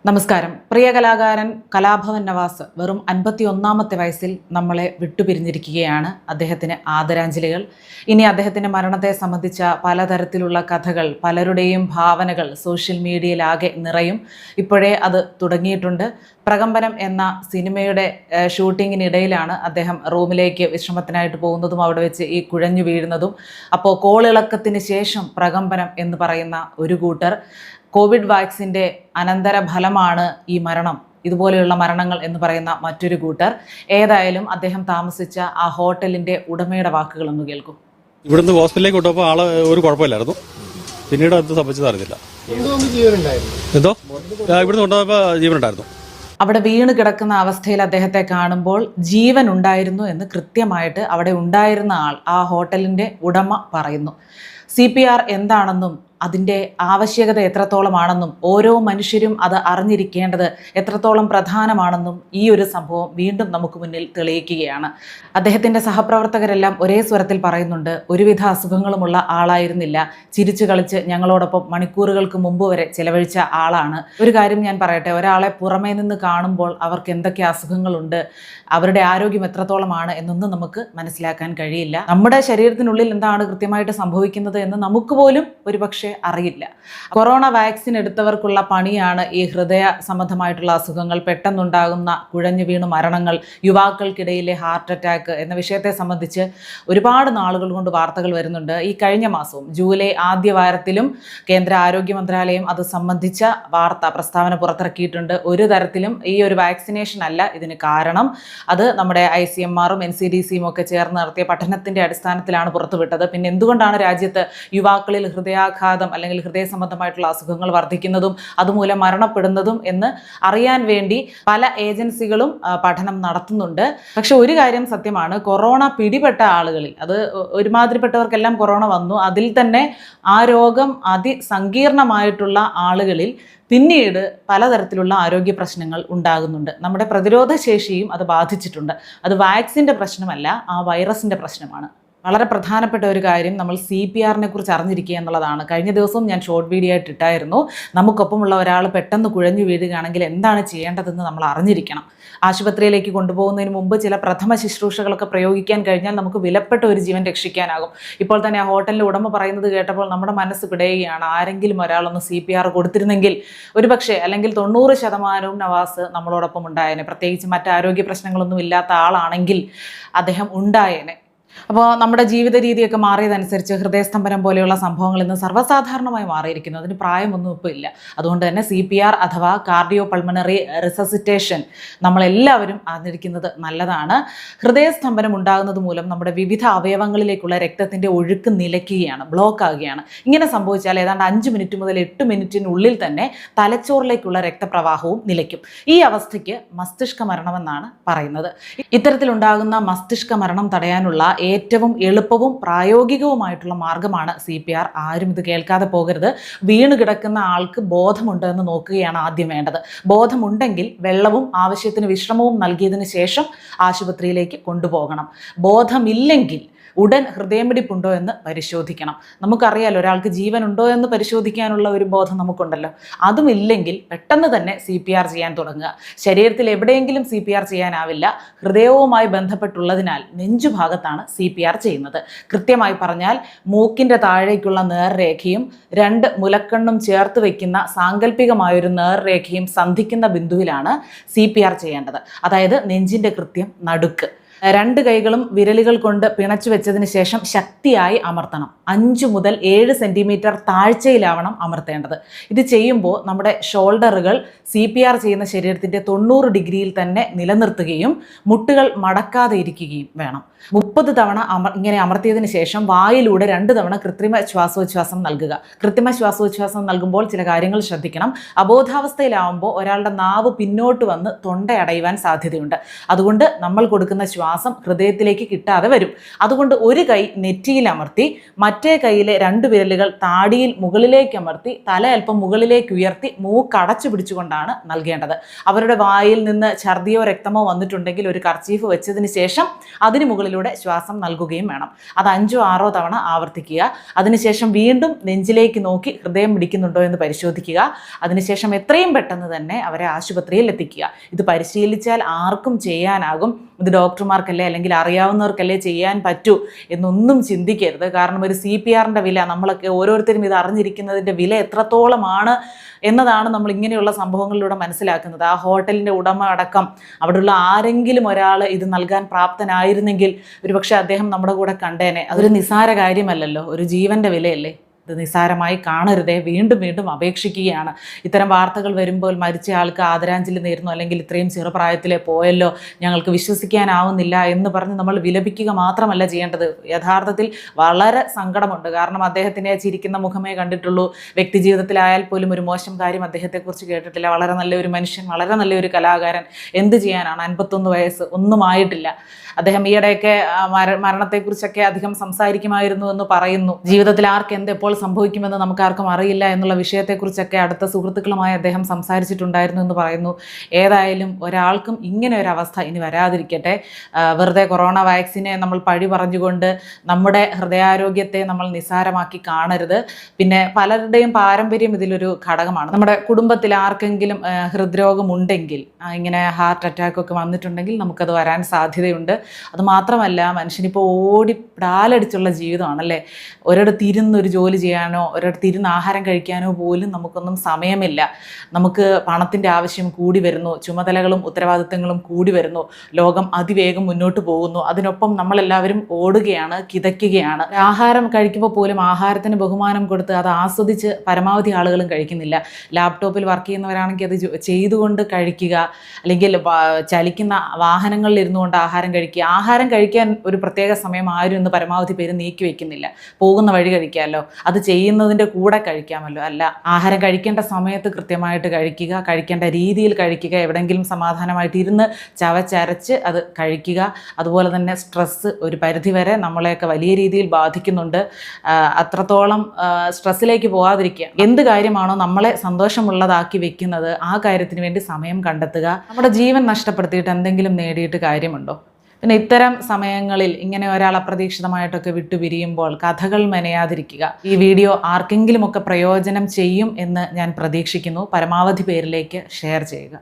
നമസ്കാരം. പ്രിയ കലാകാരൻ കലാഭവൻ നവാസ് വെറും 51ാമത്തെ വയസ്സിൽ നമ്മളെ വിട്ടുപിരിഞ്ഞിരിക്കുകയാണ്. അദ്ദേഹത്തിന് ആദരാഞ്ജലികൾ. ഇനി അദ്ദേഹത്തിൻ്റെ മരണത്തെ സംബന്ധിച്ച പലതരത്തിലുള്ള കഥകൾ, പലരുടെയും ഭാവനകൾ സോഷ്യൽ മീഡിയയിലാകെ നിറയും. ഇപ്പോഴേ അത് തുടങ്ങിയിട്ടുണ്ട്. പ്രകമ്പനം എന്ന സിനിമയുടെ ഷൂട്ടിങ്ങിനിടയിലാണ് അദ്ദേഹം റൂമിലേക്ക് വിശ്രമത്തിനായിട്ട് പോകുന്നതും അവിടെ വെച്ച് ഈ കുഴഞ്ഞു വീഴുന്നതും. അപ്പോൾ കോളിളക്കത്തിന് ശേഷം പ്രകമ്പനം എന്ന് പറയുന്ന ഒരു കൂട്ടർ, കോവിഡ് വാക്സിൻ്റെ അനന്തരഫലമാണ് ഈ മരണം, ഇതുപോലെയുള്ള മരണങ്ങൾ എന്ന് പറയുന്ന മറ്റൊരു കൂട്ടർ. ഏതായാലും അദ്ദേഹം താമസിച്ച ആ ഹോട്ടലിൻ്റെ ഉടമയുടെ വാക്കുകളൊന്ന് കേൾക്കും. ഇവിടുന്ന് ഹോസ്പിറ്റലിലേക്ക് കൊണ്ടുപോയപ്പോൾ ആള് ഒരു കുഴപ്പമില്ലായിരുന്നു. പിന്നീട് അത് സംഭവിച്ചത് അറിഞ്ഞില്ല. എന്തോ ഇവിടുന്ന് കൊണ്ടുപോയപ്പോൾ ജീവനുണ്ടായിരുന്നു. അവിടെ വീണ് കിടക്കുന്ന അവസ്ഥയിൽ അദ്ദേഹത്തെ കാണുമ്പോൾ ജീവൻ ഉണ്ടായിരുന്നു എന്ന് കൃത്യമായിട്ട് അവിടെ ഉണ്ടായിരുന്ന ആൾ, ആ ഹോട്ടലിൻ്റെ ഉടമ പറയുന്നു. CPR എന്താണെന്നും അതിൻ്റെ ആവശ്യകത എത്രത്തോളമാണെന്നും ഓരോ മനുഷ്യരും അത് അറിഞ്ഞിരിക്കേണ്ടത് എത്രത്തോളം പ്രധാനമാണെന്നും ഈ ഒരു സംഭവം വീണ്ടും നമുക്ക് മുന്നിൽ തെളിയിക്കുകയാണ്. അദ്ദേഹത്തിൻ്റെ സഹപ്രവർത്തകരെല്ലാം ഒരേ സ്വരത്തിൽ പറയുന്നുണ്ട്, ഒരുവിധ അസുഖങ്ങളുമുള്ള ആളായിരുന്നില്ല, ചിരിച്ചു കളിച്ച് ഞങ്ങളോടൊപ്പം മണിക്കൂറുകൾക്ക് മുമ്പ് വരെ ചെലവഴിച്ച ആളാണ്. ഒരു കാര്യം ഞാൻ പറയട്ടെ, ഒരാളെ പുറമേ നിന്ന് കാണുമ്പോൾ അവർക്ക് എന്തൊക്കെ അസുഖങ്ങളുണ്ട്, അവരുടെ ആരോഗ്യം എത്രത്തോളമാണ് എന്നൊന്നും നമുക്ക് മനസ്സിലാക്കാൻ കഴിയില്ല. നമ്മുടെ ശരീരത്തിനുള്ളിൽ എന്താണ് കൃത്യമായിട്ട് സംഭവിക്കുന്നത് എന്ന് നമുക്ക് പോലും ഒരുപക്ഷെ അറിയില്ല. കൊറോണ വാക്സിൻ എടുത്തവർക്കുള്ള പണിയാണ് ഈ ഹൃദയ സംബന്ധമായിട്ടുള്ള അസുഖങ്ങൾ, പെട്ടെന്നുണ്ടാകുന്ന കുഴഞ്ഞു വീണു മരണങ്ങൾ, യുവാക്കൾക്കിടയിലെ ഹാർട്ട് അറ്റാക്ക് എന്ന വിഷയത്തെ സംബന്ധിച്ച് ഒരുപാട് നാളുകൾ കൊണ്ട് വാർത്തകൾ വരുന്നുണ്ട്. ഈ കഴിഞ്ഞ മാസവും ജൂലൈ ആദ്യ വാരത്തിലും കേന്ദ്ര ആരോഗ്യ മന്ത്രാലയം അത് സംബന്ധിച്ച പ്രസ്താവന പുറത്തിറക്കിയിട്ടുണ്ട്. ഒരു തരത്തിലും ഈ ഒരു വാക്സിനേഷൻ അല്ല ഇതിന് കാരണം. അത് നമ്മുടെ ICMR-ഉം NCDC-യും ഒക്കെ ചേർന്ന് നടത്തിയ പഠനത്തിൻ്റെ അടിസ്ഥാനത്തിലാണ് പുറത്തുവിട്ടത്. പിന്നെ എന്തുകൊണ്ടാണ് രാജ്യത്ത് യുവാക്കളിൽ ഹൃദയാഘാതം അല്ലെങ്കിൽ ഹൃദയ സംബന്ധമായിട്ടുള്ള അസുഖങ്ങൾ വർദ്ധിക്കുന്നതും അതുമൂലം മരണപ്പെടുന്നതും എന്ന് അറിയാൻ വേണ്ടി പല ഏജൻസികളും പഠനം നടത്തുന്നുണ്ട്. പക്ഷെ ഒരു കാര്യം സത്യമാണ്, കൊറോണ പിടിപെട്ട ആളുകളിൽ, അത് ഒരുമാതിരിപ്പെട്ടവർക്കെല്ലാം കൊറോണ വന്നു, അതിൽ തന്നെ ആ രോഗം അതിസങ്കീർണമായിട്ടുള്ള ആളുകളിൽ പിന്നീട് പലതരത്തിലുള്ള ആരോഗ്യ പ്രശ്നങ്ങൾ ഉണ്ടാകുന്നുണ്ട്. നമ്മുടെ പ്രതിരോധ ശേഷിയും അത് ബാധിച്ചിട്ടുണ്ട്. അത് വാക്സിൻ്റെ പ്രശ്നമല്ല, ആ വൈറസിൻ്റെ പ്രശ്നമാണ്. വളരെ പ്രധാനപ്പെട്ട ഒരു കാര്യം, നമ്മൾ CPR-നെ കുറിച്ച് അറിഞ്ഞിരിക്കുക എന്നുള്ളതാണ്. കഴിഞ്ഞ ദിവസവും ഞാൻ ഷോർട്ട് വീഡിയോ ആയിട്ട് ഇട്ടായിരുന്നു. നമുക്കൊപ്പമുള്ള ഒരാൾ പെട്ടെന്ന് കുഴഞ്ഞു വീഴുകയാണെങ്കിൽ എന്താണ് ചെയ്യേണ്ടതെന്ന് നമ്മൾ അറിഞ്ഞിരിക്കണം. ആശുപത്രിയിലേക്ക് കൊണ്ടുപോകുന്നതിന് മുമ്പ് ചില പ്രഥമ ശുശ്രൂഷകളൊക്കെ പ്രയോഗിക്കാൻ കഴിഞ്ഞാൽ നമുക്ക് വിലപ്പെട്ട ഒരു ജീവൻ രക്ഷിക്കാനാകും. ഇപ്പോൾ തന്നെ ആ ഹോട്ടലിൻ്റെ ഉടമ പറയുന്നത് കേട്ടപ്പോൾ നമ്മുടെ മനസ്സ് പിടയുകയാണ്. ആരെങ്കിലും ഒരാളൊന്ന് CPR കൊടുത്തിരുന്നെങ്കിൽ ഒരുപക്ഷെ, അല്ലെങ്കിൽ 90% നവാസ് നമ്മളോടൊപ്പം ഉണ്ടായേനെ. പ്രത്യേകിച്ച് മറ്റ് ആരോഗ്യ പ്രശ്നങ്ങളൊന്നും ഇല്ലാത്ത ആളാണെങ്കിൽ അദ്ദേഹം ഉണ്ടായേനെ. അപ്പോൾ നമ്മുടെ ജീവിത രീതിയൊക്കെ മാറിയതനുസരിച്ച് ഹൃദയസ്തംഭനം പോലെയുള്ള സംഭവങ്ങൾ ഇന്ന് സർവ്വസാധാരണമായി മാറിയിരിക്കുന്നു. അതിന് പ്രായമൊന്നും ഇപ്പോൾ ഇല്ല. അതുകൊണ്ട് തന്നെ CPR അഥവാ കാർഡിയോ പൾമണറി റിസസിറ്റേഷൻ നമ്മളെല്ലാവരും അറിഞ്ഞിരിക്കുന്നത് നല്ലതാണ്. ഹൃദയസ്തംഭനം ഉണ്ടാകുന്നത് മൂലം നമ്മുടെ വിവിധ അവയവങ്ങളിലേക്കുള്ള രക്തത്തിൻ്റെ ഒഴുക്ക് നിലയ്ക്കുകയാണ്, ബ്ലോക്ക് ആകുകയാണ്. ഇങ്ങനെ സംഭവിച്ചാൽ ഏതാണ്ട് 5 മിനിറ്റ് മുതൽ 8 മിനിറ്റിനുള്ളിൽ തന്നെ തലച്ചോറിലേക്കുള്ള രക്തപ്രവാഹവും നിലയ്ക്കും. ഈ അവസ്ഥയ്ക്ക് മസ്തിഷ്ക മരണമെന്നാണ് പറയുന്നത്. ഇത്തരത്തിലുണ്ടാകുന്ന മസ്തിഷ്ക മരണം തടയാനുള്ള ഏറ്റവും എളുപ്പവും പ്രായോഗികവുമായിട്ടുള്ള മാർഗമാണ് CPR. ആരും ഇത് കേൾക്കാതെ പോകരുത്. വീണ് കിടക്കുന്ന ആൾക്ക് ബോധമുണ്ട് എന്ന് നോക്കുകയാണ് ആദ്യം വേണ്ടത്. ബോധമുണ്ടെങ്കിൽ വെള്ളവും ആവശ്യത്തിന് വിശ്രമവും നൽകിയതിന് ശേഷം ആശുപത്രിയിലേക്ക് കൊണ്ടുപോകണം. ബോധമില്ലെങ്കിൽ ഉടൻ ഹൃദയമിടിപ്പുണ്ടോ എന്ന് പരിശോധിക്കണം. നമുക്കറിയാലോ, ഒരാൾക്ക് ജീവനുണ്ടോ എന്ന് പരിശോധിക്കാനുള്ള ഒരു ബോധം നമുക്കുണ്ടല്ലോ. അതുമില്ലെങ്കിൽ പെട്ടെന്ന് തന്നെ CPR ചെയ്യാൻ തുടങ്ങുക. ശരീരത്തിൽ എവിടെയെങ്കിലും CPR ചെയ്യാനാവില്ല. ഹൃദയവുമായി ബന്ധപ്പെട്ടുള്ളതിനാൽ നെഞ്ചുഭാഗത്താണ് CPR ചെയ്യുന്നത്. കൃത്യമായി പറഞ്ഞാൽ മൂക്കിൻ്റെ താഴേക്കുള്ള നേർരേഖയും 2 മുലക്കണ്ണും ചേർത്ത് വയ്ക്കുന്ന സാങ്കല്പികമായൊരു നേർരേഖയും സന്ധിക്കുന്ന ബിന്ദുവിലാണ് CPR ചെയ്യേണ്ടത്. അതായത് നെഞ്ചിൻ്റെ കൃത്യം നടുക്ക്. 2 കൈകളും വിരലുകൾ കൊണ്ട് പിണച്ചു വെച്ചതിന് ശേഷം ശക്തിയായി അമർത്തണം. 5 മുതൽ 7 സെൻറ്റിമീറ്റർ താഴ്ചയിലാവണം അമർത്തേണ്ടത്. ഇത് ചെയ്യുമ്പോൾ നമ്മുടെ ഷോൾഡറുകൾ CPR ചെയ്യുന്ന ശരീരത്തിൻ്റെ 90 ഡിഗ്രിയിൽ തന്നെ നിലനിർത്തുകയും മുട്ടുകൾ മടക്കാതെ ഇരിക്കുകയും വേണം. 30 തവണ ഇങ്ങനെ അമർത്തിയതിന് ശേഷം വായിലൂടെ 2 തവണ കൃത്രിമ ശ്വാസോച്ഛ്വാസം നൽകുക. കൃത്രിമ ശ്വാസോച്ഛ്വാസം നൽകുമ്പോൾ ചില കാര്യങ്ങൾ ശ്രദ്ധിക്കണം. അബോധാവസ്ഥയിലാവുമ്പോൾ ഒരാളുടെ നാവ് പിന്നോട്ട് വന്ന് തൊണ്ടയടയുവാൻ സാധ്യതയുണ്ട്. അതുകൊണ്ട് നമ്മൾ കൊടുക്കുന്ന ശ്വാസം ഹൃദയത്തിലേക്ക് കിട്ടാതെ വരും. അതുകൊണ്ട് ഒരു കൈ നെറ്റിയിൽ അമർത്തി മറ്റേ കൈയിലെ 2 വിരലുകൾ താടിയിൽ മുകളിലേക്ക് അമർത്തി തല അല്പം മുകളിലേക്ക് ഉയർത്തി മൂക്കടച്ചു പിടിച്ചുകൊണ്ടാണ് നൽകേണ്ടത്. അവരുടെ വായിൽ നിന്ന് ഛർദിയോ രക്തമോ വന്നിട്ടുണ്ടെങ്കിൽ ഒരു കർച്ചീഫ് വെച്ചതിന് ശേഷം അതിന് മുകളിൽ വായുവിലൂടെ ശ്വാസം നൽകുകയും വേണം. അത് 5-6 തവണ ആവർത്തിക്കുക. അതിനുശേഷം വീണ്ടും നെഞ്ചിലേക്ക് നോക്കി ഹൃദയം പിടിക്കുന്നുണ്ടോ എന്ന് പരിശോധിക്കുക. അതിനുശേഷം എത്രയും പെട്ടെന്ന് തന്നെ അവരെ ആശുപത്രിയിൽ എത്തിക്കുക. ഇത് പരിശീലിച്ചാൽ ആർക്കും ചെയ്യാനാകും. ഇത് ഡോക്ടർമാർക്കല്ലേ അല്ലെങ്കിൽ അറിയാവുന്നവർക്കല്ലേ ചെയ്യാൻ പറ്റൂ എന്നൊന്നും ചിന്തിക്കരുത്. കാരണം ഒരു CPRൻ്റെ വില നമ്മളൊക്കെ ഓരോരുത്തരും ഇത് അറിഞ്ഞിരിക്കുന്നതിൻ്റെ വില എത്രത്തോളമാണ് എന്നതാണ് നമ്മൾ ഇങ്ങനെയുള്ള സംഭവങ്ങളിലൂടെ മനസ്സിലാക്കുന്നത്. ആ ഹോട്ടലിൻ്റെ ഉടമ അടക്കം അവിടെയുള്ള ആരെങ്കിലും ഒരാൾ ഇത് നൽകാൻ പ്രാപ്തനായിരുന്നെങ്കിൽ ഒരുപക്ഷെ അദ്ദേഹം നമ്മുടെ കൂടെ കണ്ടേനെ. അതൊരു നിസ്സാര കാര്യമല്ലല്ലോ, ഒരു ജീവൻ്റെ വിലയല്ലേ. ഇത് നിസ്സാരമായി കാണരുതേ. വീണ്ടും വീണ്ടും അപേക്ഷിക്കുകയാണ്. ഇത്തരം വാർത്തകൾ വരുമ്പോൾ മരിച്ച ആൾക്ക് ആദരാഞ്ജലി നേരുന്നു, അല്ലെങ്കിൽ ഇത്രയും ചെറുപ്രായത്തിലെ പോയല്ലോ, ഞങ്ങൾക്ക് വിശ്വസിക്കാനാവുന്നില്ല എന്ന് പറഞ്ഞ് നമ്മൾ വിലപിക്കുക മാത്രമല്ല ചെയ്യേണ്ടത്. യഥാർത്ഥത്തിൽ വളരെ സങ്കടമുണ്ട്. കാരണം അദ്ദേഹത്തിനെ ചിരിക്കുന്ന മുഖമേ കണ്ടിട്ടുള്ളൂ. വ്യക്തി ജീവിതത്തിലായാൽ പോലും ഒരു മോശം കാര്യം അദ്ദേഹത്തെക്കുറിച്ച് കേട്ടിട്ടില്ല. വളരെ നല്ലൊരു മനുഷ്യൻ, വളരെ നല്ലൊരു കലാകാരൻ. എന്ത് ചെയ്യാനാണ്, 51 വയസ്സ്, ഒന്നും ആയിട്ടില്ല. അദ്ദേഹം ഈയിടെയൊക്കെ മരണത്തെക്കുറിച്ചൊക്കെ അധികം സംസാരിക്കുമായിരുന്നു എന്ന് പറയുന്നു. ജീവിതത്തിൽ ആർക്ക് എന്തെപ്പോൾ സംഭവിക്കുമെന്ന് നമുക്കാർക്കും അറിയില്ല എന്നുള്ള വിഷയത്തെക്കുറിച്ചൊക്കെ അടുത്ത സുഹൃത്തുക്കളുമായി അദ്ദേഹം സംസാരിച്ചിട്ടുണ്ടായിരുന്നു എന്ന് പറയുന്നു. ഏതായാലും ഒരാൾക്കും ഇങ്ങനെ ഒരു അവസ്ഥ ഇനി വരാതിരിക്കട്ടെ. വെറുതെ കൊറോണ വാക്സിനെ നമ്മൾ പഴി പറഞ്ഞുകൊണ്ട് നമ്മുടെ ഹൃദയാരോഗ്യത്തെ നമ്മൾ നിസ്സാരമാക്കി കാണരുത്. പിന്നെ പലരുടെയും പാരമ്പര്യം ഇതിലൊരു ഘടകമാണ്. നമ്മുടെ കുടുംബത്തിൽ ആർക്കെങ്കിലും ഹൃദ്രോഗമുണ്ടെങ്കിൽ, ഇങ്ങനെ ഹാർട്ട് അറ്റാക്ക് ഒക്കെ വന്നിട്ടുണ്ടെങ്കിൽ നമുക്കത് വരാൻ സാധ്യതയുണ്ട്. അതുമാത്രമല്ല, മനുഷ്യനിപ്പോൾ പാലടിച്ചുള്ള ജീവിതമാണല്ലേ. ഒരിടത്ത് ഇരുന്നൊരു ജോലി ചെയ്യാനോ ഒരിടത്ത് ഇരുന്ന് ആഹാരം കഴിക്കാനോ പോലും നമുക്കൊന്നും സമയമില്ല. നമുക്ക് പണത്തിൻ്റെ ആവശ്യം കൂടി വരുന്നു, ചുമതലകളും ഉത്തരവാദിത്തങ്ങളും കൂടി വരുന്നു, ലോകം അതിവേഗം മുന്നോട്ട് പോകുന്നു. അതിനൊപ്പം നമ്മളെല്ലാവരും ഓടുകയാണ്, കിതയ്ക്കുകയാണ്. ആഹാരം കഴിക്കുമ്പോൾ പോലും ആഹാരത്തിന് ബഹുമാനം കൊടുത്ത് അത് ആസ്വദിച്ച് പരമാവധി ആളുകളും കഴിക്കുന്നില്ല. ലാപ്ടോപ്പിൽ വർക്ക് ചെയ്യുന്നവരാണെങ്കിൽ അത് ചെയ്തുകൊണ്ട് കഴിക്കുക, അല്ലെങ്കിൽ ചലിക്കുന്ന വാഹനങ്ങളിൽ ഇരുന്നുകൊണ്ട് ആഹാരം കഴിക്കുക. ആഹാരം കഴിക്കാൻ ഒരു പ്രത്യേക സമയം ആരും ഇന്ന് പരമാവധി പേര് നീക്കി വെക്കുന്നില്ല. പോകുന്ന വഴി കഴിക്കാമല്ലോ, അത് ചെയ്യുന്നതിൻ്റെ കൂടെ കഴിക്കാമല്ലോ. അല്ല, ആഹാരം കഴിക്കേണ്ട സമയത്ത് കൃത്യമായിട്ട് കഴിക്കുക, കഴിക്കേണ്ട രീതിയിൽ കഴിക്കുക, എവിടെയെങ്കിലും സമാധാനമായിട്ട് ഇരുന്ന് ചവച്ചരച്ച് അത് കഴിക്കുക. അതുപോലെ തന്നെ സ്ട്രെസ്സ് ഒരു പരിധിവരെ നമ്മളെയൊക്കെ വലിയ രീതിയിൽ ബാധിക്കുന്നുണ്ട്. അത്രത്തോളം സ്ട്രെസ്സിലേക്ക് പോകാതിരിക്കുക. എന്ത് കാര്യമാണോ നമ്മളെ സന്തോഷമുള്ളതാക്കി വെക്കുന്നത് ആ കാര്യത്തിന് വേണ്ടി സമയം കണ്ടെത്തുക. നമ്മുടെ ജീവൻ നഷ്ടപ്പെടുത്തിയിട്ട് എന്തെങ്കിലും നേടിയിട്ട് കാര്യമുണ്ടോ? പിന്നെ ഇത്തരം സമയങ്ങളിൽ ഇങ്ങനെ ഒരാൾ അപ്രതീക്ഷിതമായിട്ടൊക്കെ വിട്ടുപിരിയുമ്പോൾ കഥകൾ മെനയാതിരിക്കുക. ഈ വീഡിയോ ആർക്കെങ്കിലുമൊക്കെ പ്രയോജനം ചെയ്യും എന്ന് ഞാൻ പ്രതീക്ഷിക്കുന്നു. പരമാവധി പേരിലേക്ക് ഷെയർ ചെയ്യുക.